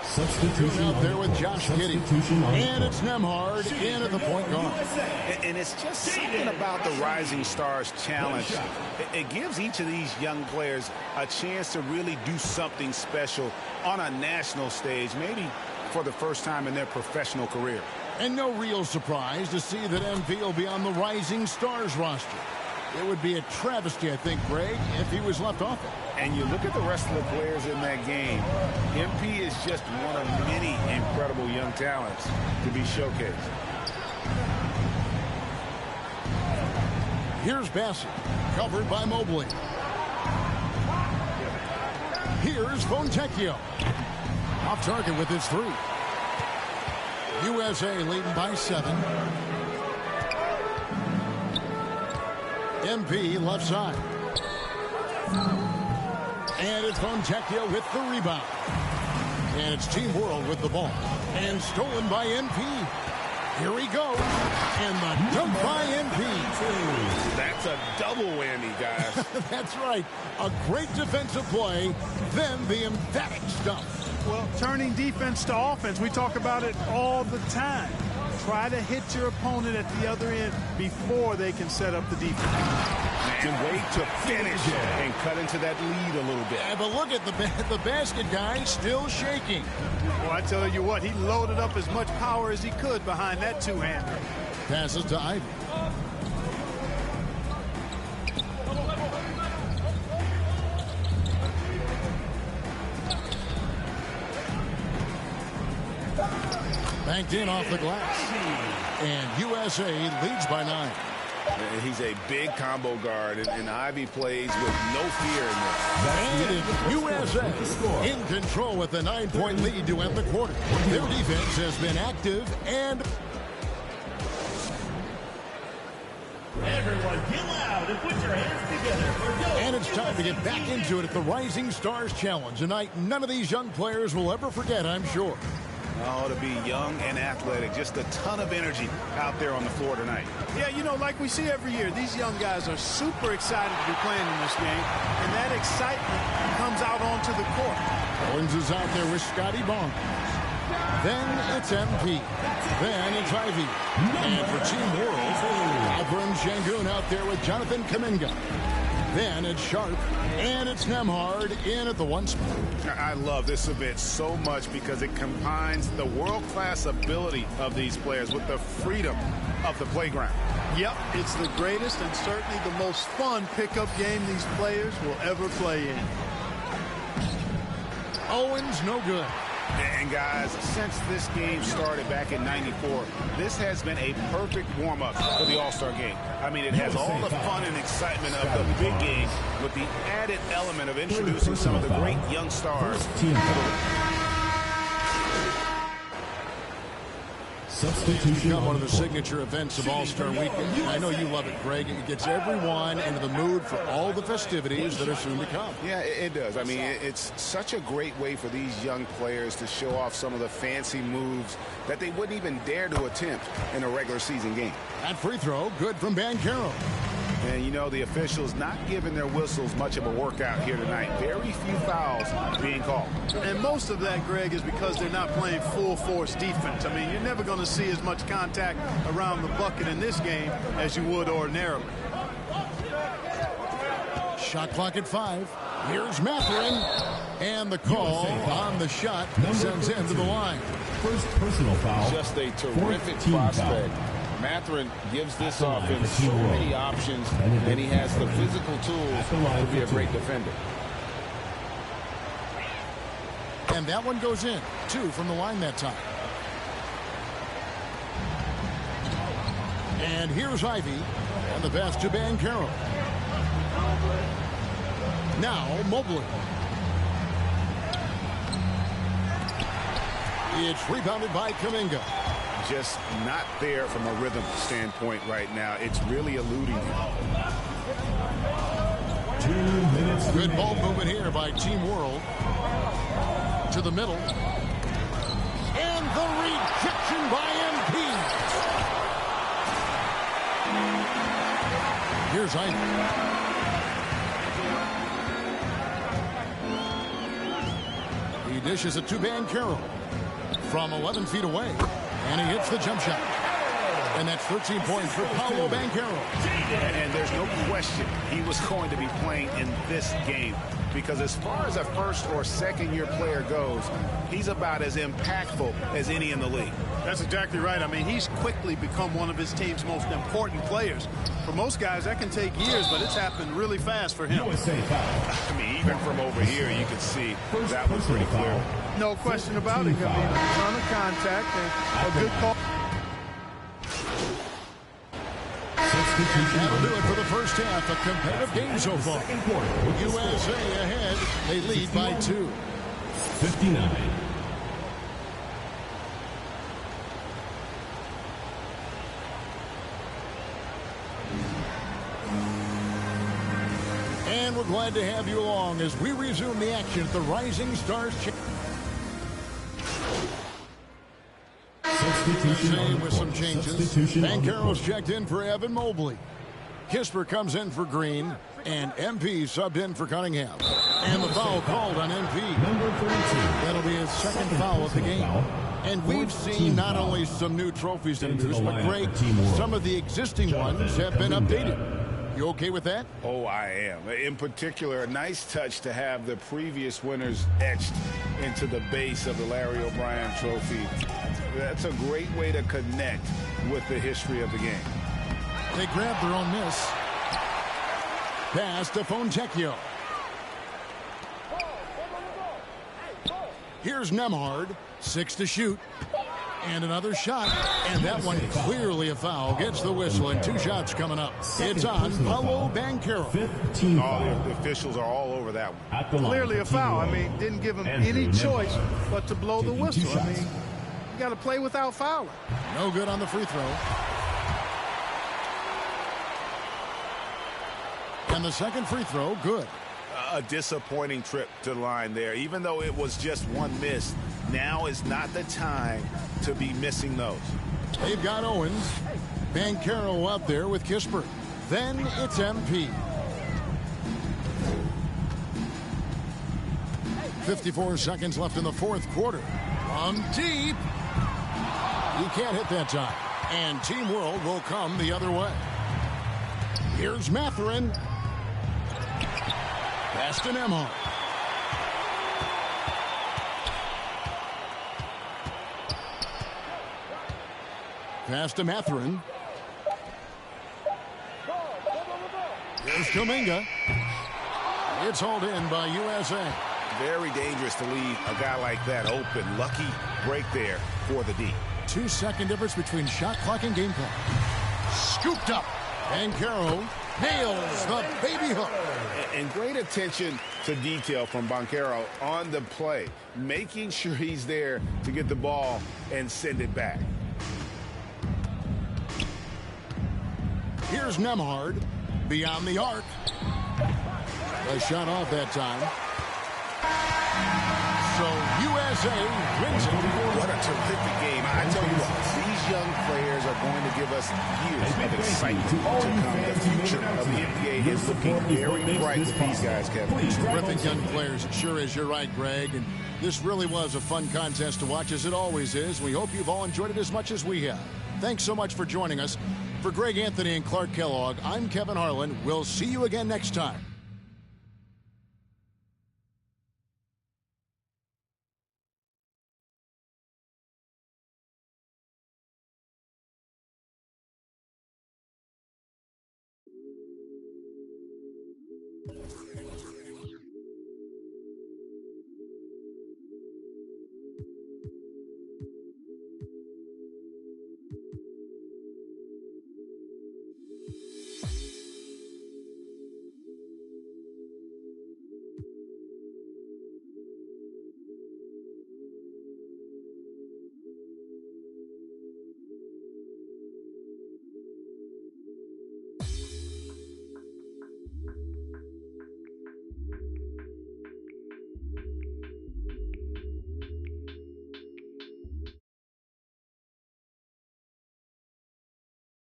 Substitution out there with Josh Giddey. And it's Nembhard in at the point guard. And it's just something about the Rising Stars Challenge. It gives each of these young players a chance to really do something special on a national stage, maybe for the first time in their professional career. And no real surprise to see that MP will be on the Rising Stars roster. It would be a travesty, I think, Greg, if he was left off it. And you look at the rest of the players in that game. MP is just one of many incredible young talents to be showcased. Here's Bassett, covered by Mobley. Here's Fontecchio. Off target with his three. USA leading by 7. MP left side. And it's Fontecchio with the rebound. And it's Team World with the ball. And stolen by MP. Here he goes. And the dunk by MP. That's a double whammy, guys. That's right. A great defensive play, then the emphatic stuff. Well, turning defense to offense, we talk about it all the time. Try to hit your opponent at the other end before they can set up the defense. Can wait to finish and cut into that lead a little bit. Yeah, but look at the basket guy still shaking. Well, I tell you what, he loaded up as much power as he could behind that two-hander. Passes to Ivey. Banked in off the glass. And USA leads by 9. And he's a big combo guard, and Ivey plays with no fear in this. And USA in control with a 9-point lead to end the quarter. Their defense has been active and... Everyone get loud and put your hands together for Go. And it's time to get back into it at the Rising Stars Challenge. A night none of these young players will ever forget, I'm sure. Oh, to be young and athletic. Just a ton of energy out there on the floor tonight. Yeah, you know, like we see every year, these young guys are super excited to be playing in this game, and that excitement comes out onto the court. Owens is out there with Scotty Barnes. Then it's MP. Then it's Ivey. And for Team World, Alperen Sengun out there with Jonathan Kuminga. Then it's Sharp, and it's Nembhard in at the 1 spot. I love this event so much because it combines the world-class ability of these players with the freedom of the playground. Yep, it's the greatest and certainly the most fun pickup game these players will ever play in. Owens no good. And guys, since this game started back in '94, this has been a perfect warm-up for the All-Star game. I mean, it has all the fun and excitement of the big game with the added element of introducing some of the great young stars. Substitution. One of the signature events of All-Star Weekend. I know you love it, Greg. It gets everyone into the mood for all the festivities that are soon to come. Yeah, it does. I mean, it's such a great way for these young players to show off some of the fancy moves that they wouldn't even dare to attempt in a regular season game. That free throw, good from Banchero. And, you know, the officials not giving their whistles much of a workout here tonight. Very few fouls being called. And most of that, Greg, is because they're not playing full-force defense. I mean, you're never going to see as much contact around the bucket in this game as you would ordinarily. Shot clock at 5. Here's Mathurin. And the call on the shot sends him to the line. First personal foul. Just a terrific prospect. Mathurin gives this offense so many options, and he has the physical tools to be a great defender. And that one goes in. 2 from the line that time. And here's Ivey. And the pass to Banchero. Now Mobley. It's rebounded by Kuminga. Just not there from a rhythm standpoint right now. It's really eluding him. 2 minutes. Good ball movement here by Team World. To the middle. And the rejection by MP. Here's Ivey. He dishes it to Banchero from 11 feet away. And he hits the jump shot. And that's 13 points for Paolo Banchero. And there's no question he was going to be playing in this game, because as far as a first or second year player goes, he's about as impactful as any in the league. That's exactly right. I mean, he's quickly become one of his team's most important players. For most guys, that can take years, but it's happened really fast for him. I mean, even from over here, you can see that was pretty clear. No question about it. I mean, a ton of contact and a good call. That'll do it for the first half. A competitive game so far. USA ahead. They lead by 2. 59. And we're glad to have you along as we resume the action at the Rising Stars Same with some changes. Banchero's checked in for Evan Mobley. Kisper comes in for Green. And MP subbed in for Cunningham. And the foul called on MP. That'll be his second foul of the game. And we've seen not only some new trophies introduced, but Greg, some of the existing ones have been updated. You okay with that? Oh, I am. In particular, a nice touch to have the previous winners etched into the base of the Larry O'Brien trophy. That's a great way to connect with the history of the game. They grabbed their own miss. Pass to Fontecchio. Here's Nembhard. 6 to shoot. And another shot. And that one clearly a foul. Gets the whistle and 2 shots coming up. It's on Paolo Banchero. Oh, the officials are all over that one. Clearly a foul. I mean, didn't give him any choice but to blow the whistle. I mean, you got to play without fouling. No good on the free throw. And the second free throw, good. A disappointing trip to the line there. Even though it was just one miss, now is not the time to be missing those. They've got Owens. Banchero out there with Kisper. Then it's MP. 54 seconds left in the fourth quarter. From deep. You can't hit that time. And Team World will come the other way. Here's Mathurin. Pass to Nembhard. Pass to Mathurin. Here's Kuminga. It's hauled in by USA. Very dangerous to leave a guy like that open. Lucky break there for the D. 2-second difference between shot clock and game clock. Scooped up. Banchero nails the baby hook. And great attention to detail from Banchero on the play, making sure he's there to get the ball and send it back. Here's Nembhard beyond the arc. A shot off that time. So USA wins it. What a terrific game. I tell you what, these young players are going to give us years of excitement to come. The future of the NBA is looking very bright with these guys, Kevin. Terrific young players. It sure is. You're right, Greg. And this really was a fun contest to watch, as it always is. We hope you've all enjoyed it as much as we have. Thanks so much for joining us. For Greg Anthony and Clark Kellogg, I'm Kevin Harlan. We'll see you again next time.